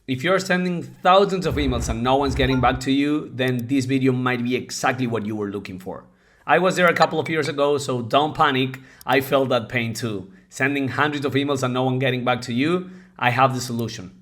If you're sending thousands of emails and no one's getting back to you, then this video might be exactly what you were looking for. I was there a couple of years ago, so don't panic. I felt that pain too. Sending hundreds of emails and no one getting back to you, I have the solution.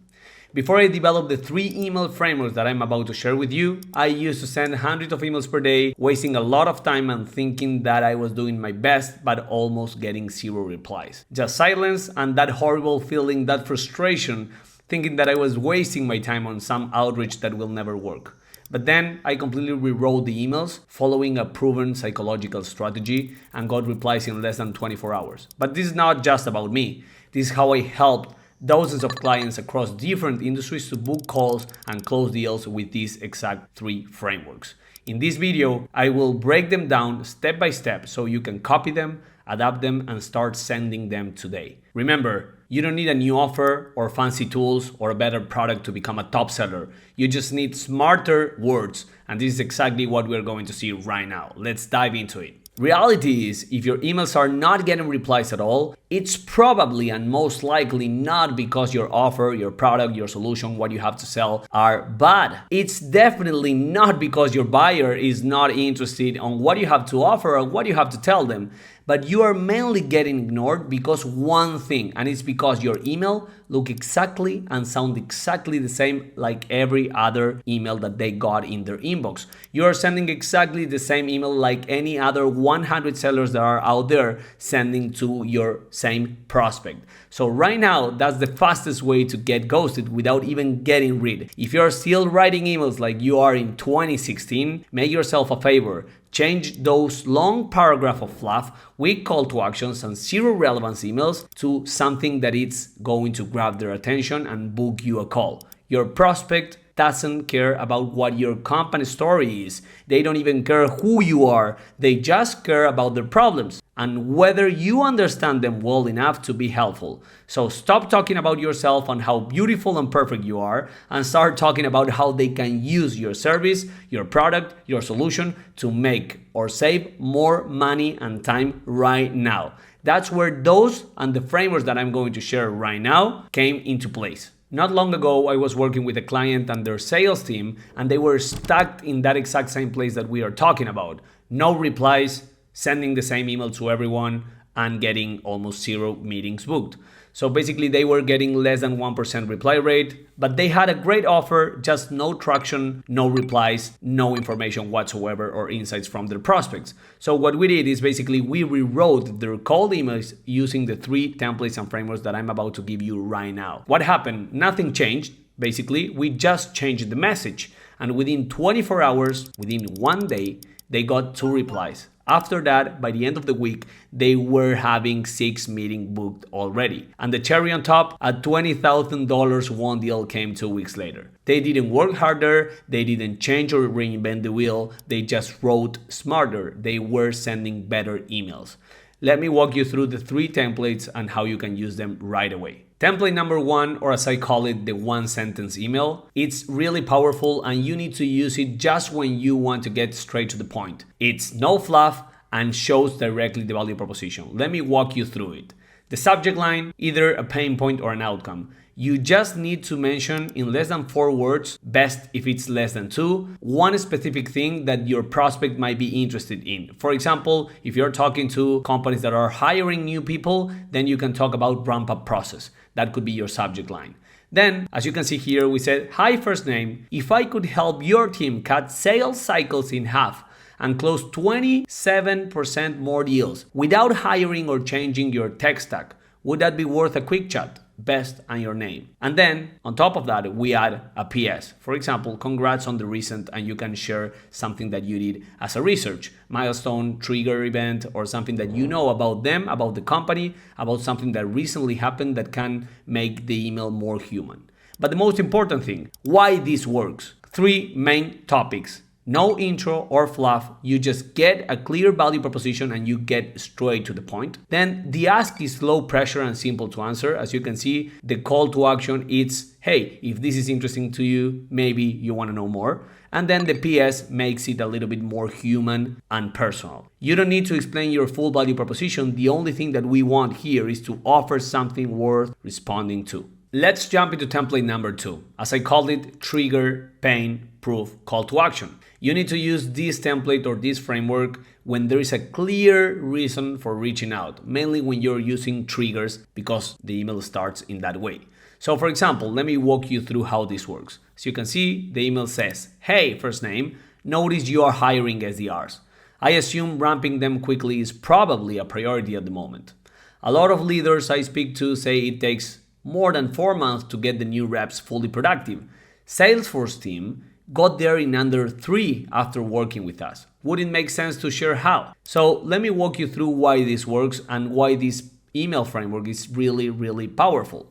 Before I developed the 3 email frameworks that I'm about to share with you, I used to send hundreds of emails per day, wasting a lot of time and thinking that I was doing my best, but almost getting 0 replies. Just silence and that horrible feeling, that frustration, thinking that I was wasting my time on some outreach that will never work. But then I completely rewrote the emails, following a proven psychological strategy, and got replies in less than 24 hours. But this is not just about me. This is how I helped dozens of clients across different industries to book calls and close deals with these exact 3 frameworks. In this video, I will break them down step by step so you can copy them, adapt them, and start sending them today. Remember, you don't need a new offer or fancy tools or a better product to become a top seller. You just need smarter words, and this is exactly what we're going to see right now. Let's dive into it. Reality is, if your emails are not getting replies at all, it's probably and most likely not because your offer, your product, your solution, what you have to sell are bad. It's definitely not because your buyer is not interested on what you have to offer or what you have to tell them. But you are mainly getting ignored because one thing, and it's because your email look exactly and sound exactly the same like every other email that they got in their inbox. You are sending exactly the same email like any other 100 sellers that are out there sending to your same prospect. So right now, that's the fastest way to get ghosted without even getting rid. If you're still writing emails like you are in 2016, make yourself a favor. Change those long paragraph of fluff, weak call to actions, and 0 relevance emails to something that it's going to grab their attention and book you a call. Your prospect doesn't care about what your company story is. They don't even care who you are. They just care about their problems and whether you understand them well enough to be helpful. So stop talking about yourself and how beautiful and perfect you are and start talking about how they can use your service, your product, your solution to make or save more money and time right now. That's where those and the frameworks that I'm going to share right now came into place. Not long ago, I was working with a client and their sales team, and they were stuck in that exact same place that we are talking about. No replies, sending the same email to everyone, and getting almost 0 meetings booked. So basically, they were getting less than 1% reply rate, but they had a great offer, just no traction, no replies, no information whatsoever or insights from their prospects. So what we did is basically we rewrote their cold emails using the 3 templates and frameworks that I'm about to give you right now. What happened? Nothing changed. Basically, we just changed the message. And within 24 hours, within 1 day, they got 2 replies. After that, by the end of the week, they were having 6 meetings booked already. And the cherry on top, a $20,000 one deal came 2 weeks later. They didn't work harder, they didn't change or reinvent the wheel, they just wrote smarter. They were sending better emails. Let me walk you through the 3 templates and how you can use them right away. Template number 1, or as I call it, the 1-sentence email. It's really powerful and you need to use it just when you want to get straight to the point. It's no fluff and shows directly the value proposition. Let me walk you through it. The subject line, either a pain point or an outcome. You just need to mention in less than 4 words, best if it's less than 2, one specific thing that your prospect might be interested in. For example, if you're talking to companies that are hiring new people, then you can talk about ramp-up process. That could be your subject line. Then, as you can see here, we said, hi first name, if I could help your team cut sales cycles in half and close 27% more deals without hiring or changing your tech stack, would that be worth a quick chat? Best and your name. And then on top of that, we add a PS. For example, congrats on the recent, and you can share something that you did as a research, milestone, trigger event, or something that you know about them, about the company, about something that recently happened that can make the email more human. But the most important thing, why this works. 3 main topics. No intro or fluff, you just get a clear value proposition and you get straight to the point. Then the ask is low pressure and simple to answer. As you can see, the call to action is, hey, if this is interesting to you, maybe you want to know more. And then the PS makes it a little bit more human and personal. You don't need to explain your full value proposition. The only thing that we want here is to offer something worth responding to. Let's jump into template number 2, as I called it, Trigger Pain Proof Call to Action. You need to use this template or this framework when there is a clear reason for reaching out, mainly when you're using triggers because the email starts in that way. So for example, let me walk you through how this works. As you can see, the email says, "Hey, first name, notice you are hiring SDRs. I assume ramping them quickly is probably a priority at the moment. A lot of leaders I speak to say it takes more than 4 months to get the new reps fully productive. Salesforce team got there in under 3 after working with us. Would it make sense to share how?" So let me walk you through why this works and why this email framework is really, really powerful.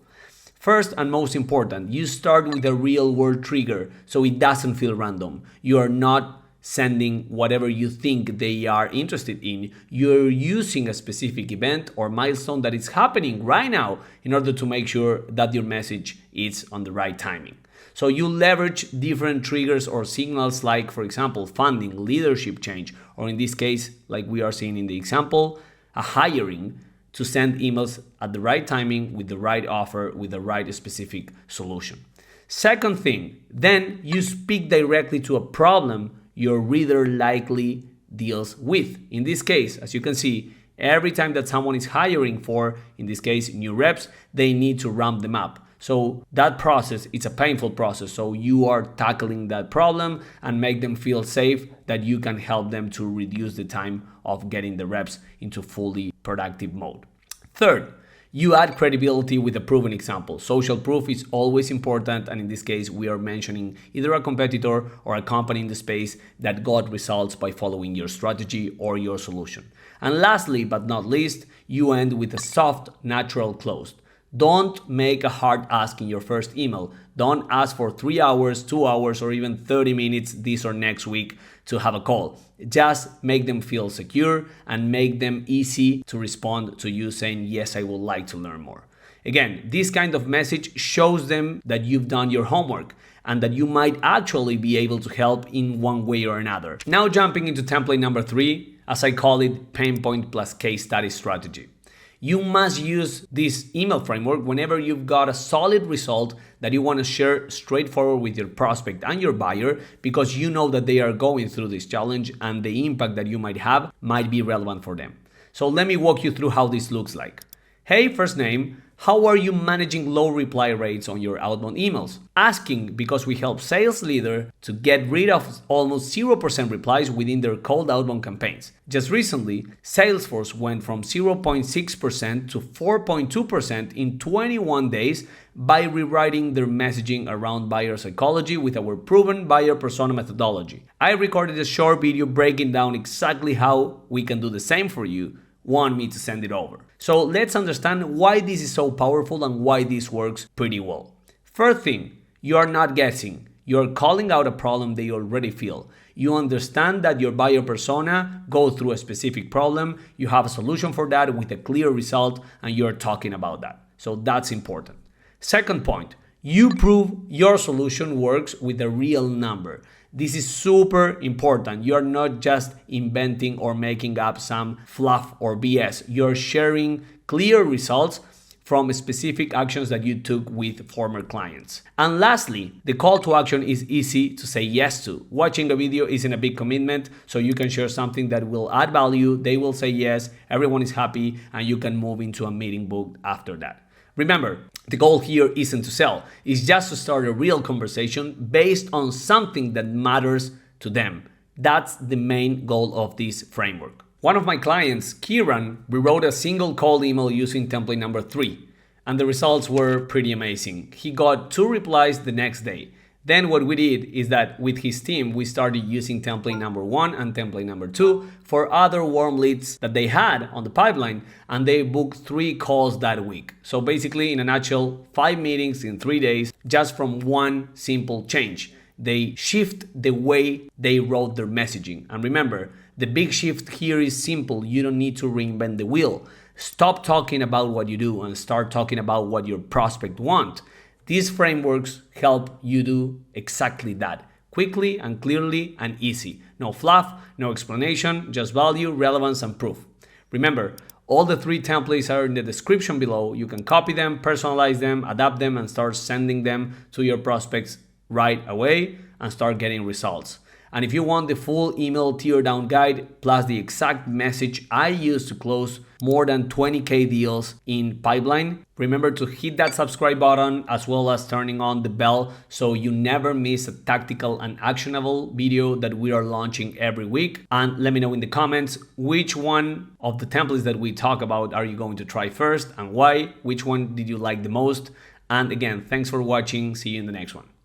First and most important, you start with a real world trigger so it doesn't feel random. You are not sending whatever you think they are interested in. You're using a specific event or milestone that is happening right now in order to make sure that your message is on the right timing. So you leverage different triggers or signals like, for example, funding, leadership change, or in this case, like we are seeing in the example, a hiring, to send emails at the right timing with the right offer, with the right specific solution. Second thing, then you speak directly to a problem your reader likely deals with. In this case, as you can see, every time that someone is hiring for, in this case, new reps, they need to ramp them up. So that process, it's a painful process. So you are tackling that problem and make them feel safe that you can help them to reduce the time of getting the reps into fully productive mode. Third, you add credibility with a proven example. Social proof is always important, and in this case, we are mentioning either a competitor or a company in the space that got results by following your strategy or your solution. And lastly, but not least, you end with a soft, natural close. Don't make a hard ask in your first email. Don't ask for 3 hours, 2 hours, or even 30 minutes this or next week to have a call. Just make them feel secure and make them easy to respond to you saying, "Yes, I would like to learn more." Again, this kind of message shows them that you've done your homework and that you might actually be able to help in one way or another. Now jumping into template number 3, as I call it, pain point plus case study strategy. You must use this email framework whenever you've got a solid result that you want to share straightforward with your prospect and your buyer, because you know that they are going through this challenge and the impact that you might have might be relevant for them. So let me walk you through how this looks like. "Hey, first name, how are you managing low reply rates on your outbound emails?" Asking because we help sales leader to get rid of almost 0% replies within their cold outbound campaigns. Just recently, Salesforce went from 0.6% to 4.2% in 21 days by rewriting their messaging around buyer psychology with our proven buyer persona methodology. I recorded a short video breaking down exactly how we can do the same for you. Want me to send it over? So let's understand why this is so powerful and why this works pretty well. First thing, you are not guessing. You're calling out a problem they already feel. You understand that your buyer persona goes through a specific problem. You have a solution for that with a clear result, and you're talking about that. So that's important. Second point, you prove your solution works with a real number. This is super important. You're not just inventing or making up some fluff or BS. You're sharing clear results from specific actions that you took with former clients. And lastly, the call to action is easy to say yes to. Watching a video isn't a big commitment, so you can share something that will add value. They will say yes, everyone is happy, and you can move into a meeting booked after that. Remember, the goal here isn't to sell, it's just to start a real conversation based on something that matters to them. That's the main goal of this framework. One of my clients, Kieran, rewrote a single cold email using template number 3, and the results were pretty amazing. He got 2 replies the next day. Then what we did is that with his team, we started using template number 1 and template number 2 for other warm leads that they had on the pipeline, and they booked 3 calls that week. So basically, in a nutshell, 5 meetings in 3 days just from one simple change. They shift the way they wrote their messaging. And remember, the big shift here is simple. You don't need to reinvent the wheel. Stop talking about what you do and start talking about what your prospect want. These frameworks help you do exactly that, quickly and clearly and easy. No fluff, no explanation, just value, relevance, and proof. Remember, All the 3 templates are in the description below. You can copy them, personalize them, adapt them, and start sending them to your prospects right away and start getting results. And if you want the full email tear down guide plus the exact message I use to close more than 20K deals in pipeline, remember to hit that subscribe button as well as turning on the bell so you never miss a tactical and actionable video that we are launching every week. And let me know in the comments which one of the templates that we talk about are you going to try first and why, which one did you like the most. And again, thanks for watching. See you in the next one.